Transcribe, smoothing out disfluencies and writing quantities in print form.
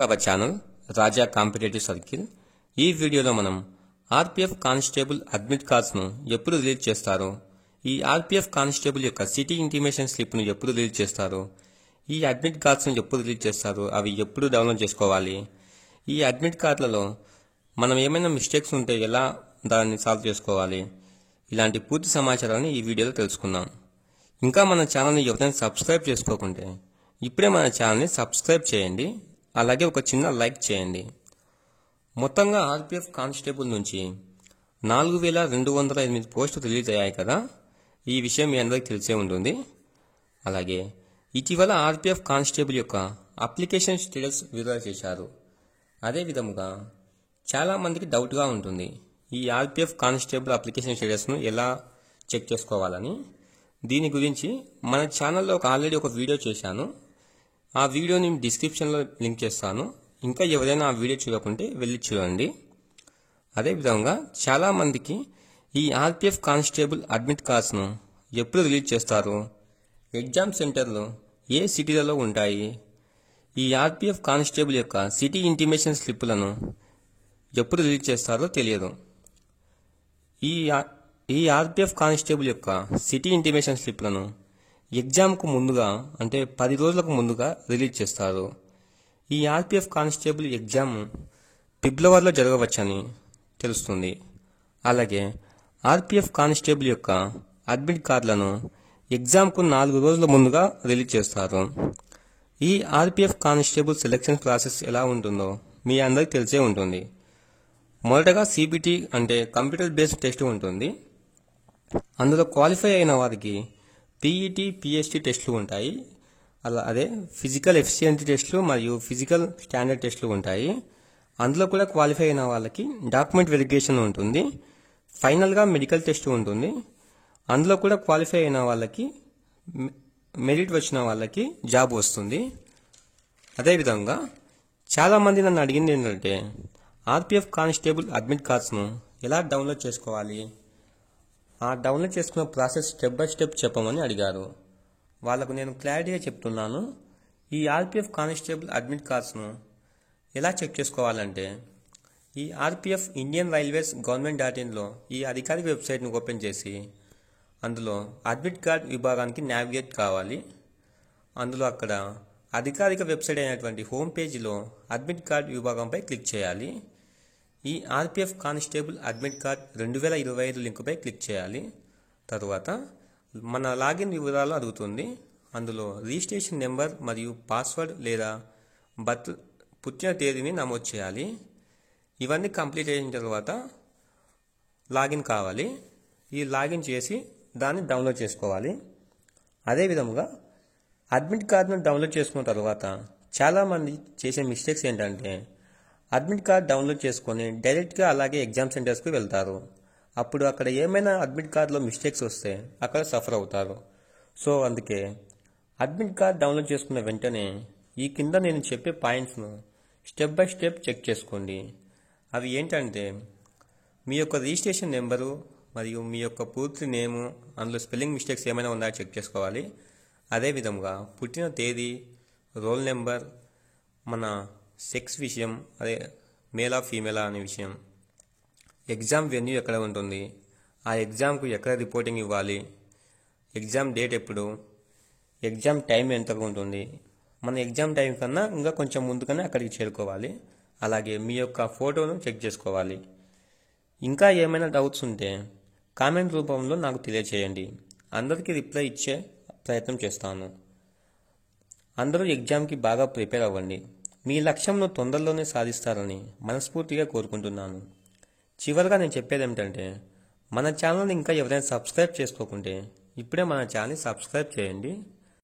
Our channel Raja competitive circle. ఈ వీడియోలో మనం ఆర్పీఎఫ్ కానిస్టేబుల్ అడ్మిట్ కార్డ్స్ను ఎప్పుడు రిలీజ్ చేస్తారో, ఈ ఆర్పీఎఫ్ కానిస్టేబుల్ యొక్క సిటీ ఇంటిమేషన్ స్లిప్ను ఎప్పుడు రిలీజ్ చేస్తారో, ఈ అడ్మిట్ కార్డ్స్ను ఎప్పుడు రిలీజ్ చేస్తారో, అవి ఎప్పుడు డౌన్లోడ్ చేసుకోవాలి, ఈ అడ్మిట్ కార్డులలో మనం ఏమైనా మిస్టేక్స్ ఉంటే ఎలా దాన్ని సాల్వ్ చేసుకోవాలి, ఇలాంటి పూర్తి సమాచారాన్ని ఈ వీడియోలో తెలుసుకుందాం. ఇంకా మన ఛానల్ని ఎవరైనా సబ్స్క్రైబ్ చేసుకోకుంటే ఇప్పుడే మన ఛానల్ని సబ్స్క్రైబ్ చేయండి. అలాగే ఒక చిన్న లైక్ చేయండి. మొత్తంగా ఆర్పీఎఫ్ కానిస్టేబుల్ నుంచి 4208 పోస్టులు రిలీజ్ అయ్యాయి కదా. ఈ విషయం మీ అందరికీ తెలిసే ఉంటుంది. అలాగే ఇటీవల ఆర్పీఎఫ్ కానిస్టేబుల్ యొక్క అప్లికేషన్ స్టేటస్ విడుదల చేశారు. అదేవిధంగా చాలామందికి డౌట్గా ఉంటుంది, ఈ ఆర్పీఎఫ్ కానిస్టేబుల్ అప్లికేషన్ స్టేటస్ను ఎలా చెక్ చేసుకోవాలని. దీని గురించి మన ఛానల్లో ఆల్రెడీ ఒక వీడియో చేశాను. ఆ వీడియోని డిస్క్రిప్షన్లో లింక్ చేస్తాను. ఇంకా ఎవరైనా ఆ వీడియో చూడకుంటే వెళ్ళి చూడండి. అదేవిధంగా చాలామందికి ఈ ఆర్పీఎఫ్ కానిస్టేబుల్ అడ్మిట్ కార్డ్స్ను ఎప్పుడు రిలీజ్ చేస్తారు, ఎగ్జామ్ సెంటర్లు ఏ సిటీలలో ఉంటాయి, ఈ ఆర్పీఎఫ్ కానిస్టేబుల్ యొక్క సిటీ ఇంటిమేషన్ స్లిప్పులను ఎప్పుడు రిలీజ్ చేస్తారో తెలియదు. ఈ ఆర్పీఎఫ్ కానిస్టేబుల్ యొక్క సిటీ ఇంటిమేషన్ స్లిప్లను ఎగ్జామ్కు ముందుగా, అంటే 10 రోజులకు ముందుగా రిలీజ్ చేస్తారు. ఈ ఆర్పీఎఫ్ కానిస్టేబుల్ ఎగ్జామ్ ఫిబ్రవరిలో జరగవచ్చని తెలుస్తుంది. అలాగే ఆర్పీఎఫ్ కానిస్టేబుల్ యొక్క అడ్మిట్ కార్డులను ఎగ్జామ్కు 4 రోజుల ముందుగా రిలీజ్ చేస్తారు. ఈ ఆర్పీఎఫ్ కానిస్టేబుల్ సెలెక్షన్ ప్రాసెస్ ఎలా ఉంటుందో మీ అందరికీ తెలిసే ఉంటుంది. మొదటగా సిబిటి అంటే కంప్యూటర్ బేస్డ్ టెస్ట్ ఉంటుంది. అందులో క్వాలిఫై అయిన వారికి పీఈటీ, పిఎస్టీ టెస్టులు ఉంటాయి. అదే ఫిజికల్ ఎఫిషియన్సీ టెస్టులు మరియు ఫిజికల్ స్టాండర్డ్ టెస్టులు ఉంటాయి. అందులో కూడా క్వాలిఫై అయిన వాళ్ళకి డాక్యుమెంట్ వెరిఫికేషన్ ఉంటుంది. ఫైనల్గా మెడికల్ టెస్ట్ ఉంటుంది. అందులో కూడా క్వాలిఫై అయిన వాళ్ళకి, మెరిట్ వచ్చిన వాళ్ళకి జాబ్ వస్తుంది. అదేవిధంగా చాలామంది నన్ను అడిగింది ఏంటంటే, ఆర్పీఎఫ్ కానిస్టేబుల్ అడ్మిట్ కార్డ్స్ను ఎలా డౌన్లోడ్ చేసుకోవాలి, ఆ డౌన్లోడ్ చేసుకున్న ప్రాసెస్ స్టెప్ బై స్టెప్ చెప్పమని అడిగారు. వాళ్ళకు నేను క్లారిటీగా చెప్తున్నాను. ఈ ఆర్పీఎఫ్ కానిస్టేబుల్ అడ్మిట్ కార్డ్స్ను ఎలా చెక్ చేసుకోవాలంటే, ఈ ఆర్పీఎఫ్ ఇండియన్ రైల్వేస్ government.in ఈ అధికారిక వెబ్సైట్ను ఓపెన్ చేసి అందులో అడ్మిట్ కార్డ్ విభాగానికి నావిగేట్ కావాలి. అందులో అక్కడ అధికారిక వెబ్సైట్ అయినటువంటి హోమ్ పేజీలో అడ్మిట్ కార్డ్ విభాగంపై క్లిక్ చేయాలి. ఈ ఆర్పీఎఫ్ కానిస్టేబుల్ అడ్మిట్ కార్డ్ 2025 లింకుపై క్లిక్ చేయాలి. తరువాత మన లాగిన్ వివరాలు అడుగుతుంది. అందులో రిజిస్ట్రేషన్ నెంబర్ మరియు పాస్వర్డ్ లేదా పుట్టిన తేదీని నమోదు చేయాలి. ఇవన్నీ కంప్లీట్ అయిన తర్వాత లాగిన్ కావాలి. ఈ లాగిన్ చేసి దాన్ని డౌన్లోడ్ చేసుకోవాలి. అదేవిధంగా అడ్మిట్ కార్డును డౌన్లోడ్ చేసుకున్న తర్వాత చాలామంది చేసే మిస్టేక్స్ ఏంటంటే, అడ్మిట్ కార్డ్ డౌన్లోడ్ చేసుకొని డైరెక్ట్గా అలాగే ఎగ్జామ్ సెంటర్స్కి వెళ్తారు. అప్పుడు అక్కడ ఏమైనా అడ్మిట్ కార్డులో మిస్టేక్స్ వస్తే అక్కడ సఫర్ అవుతారు. సో అందుకే అడ్మిట్ కార్డ్ డౌన్లోడ్ చేసుకున్న వెంటనే ఈ కింద నేను చెప్పే పాయింట్స్ను స్టెప్ బై స్టెప్ చెక్ చేసుకోండి. అవి ఏంటంటే, మీ యొక్క రిజిస్ట్రేషన్ నెంబరు మరియు మీ యొక్క పూర్తి నేము, అందులో స్పెల్లింగ్ మిస్టేక్స్ ఏమైనా ఉన్నాయో చెక్ చేసుకోవాలి. అదేవిధంగా పుట్టిన తేదీ, రోల్ నెంబర్, మన సెక్స్ విషయం, అదే మేలా ఫీమేలా అనే విషయం, ఎగ్జామ్ వెన్యూ ఎక్కడ ఉంటుంది, ఆ ఎగ్జామ్కు ఎక్కడ రిపోర్టింగ్ ఇవ్వాలి, ఎగ్జామ్ డేట్ ఎప్పుడు, ఎగ్జామ్ టైం ఎంత ఉంటుంది, మన ఎగ్జామ్ టైం కన్నా ఇంకా కొంచెం ముందుగానే అక్కడికి చేరుకోవాలి. అలాగే మీ యొక్క ఫోటోను చెక్ చేసుకోవాలి. ఇంకా ఏమైనా డౌట్స్ ఉంటే కామెంట్ రూపంలో నాకు తెలియచేయండి. అందరికీ రిప్లై ఇచ్చే ప్రయత్నం చేస్తాను. అందరూ ఎగ్జామ్కి బాగా ప్రిపేర్ అవ్వండి. మీ లక్ష్యంను తొందరలోనే సాధిస్తారని మనస్ఫూర్తిగా కోరుకుంటున్నాను. చివరిగా నేను చెప్పేది ఏమిటంటే, మన ఛానల్ని ఇంకా ఎవరైనా సబ్స్క్రైబ్ చేసుకోకుంటే ఇప్పుడే మన ఛానల్ని సబ్స్క్రైబ్ చేయండి.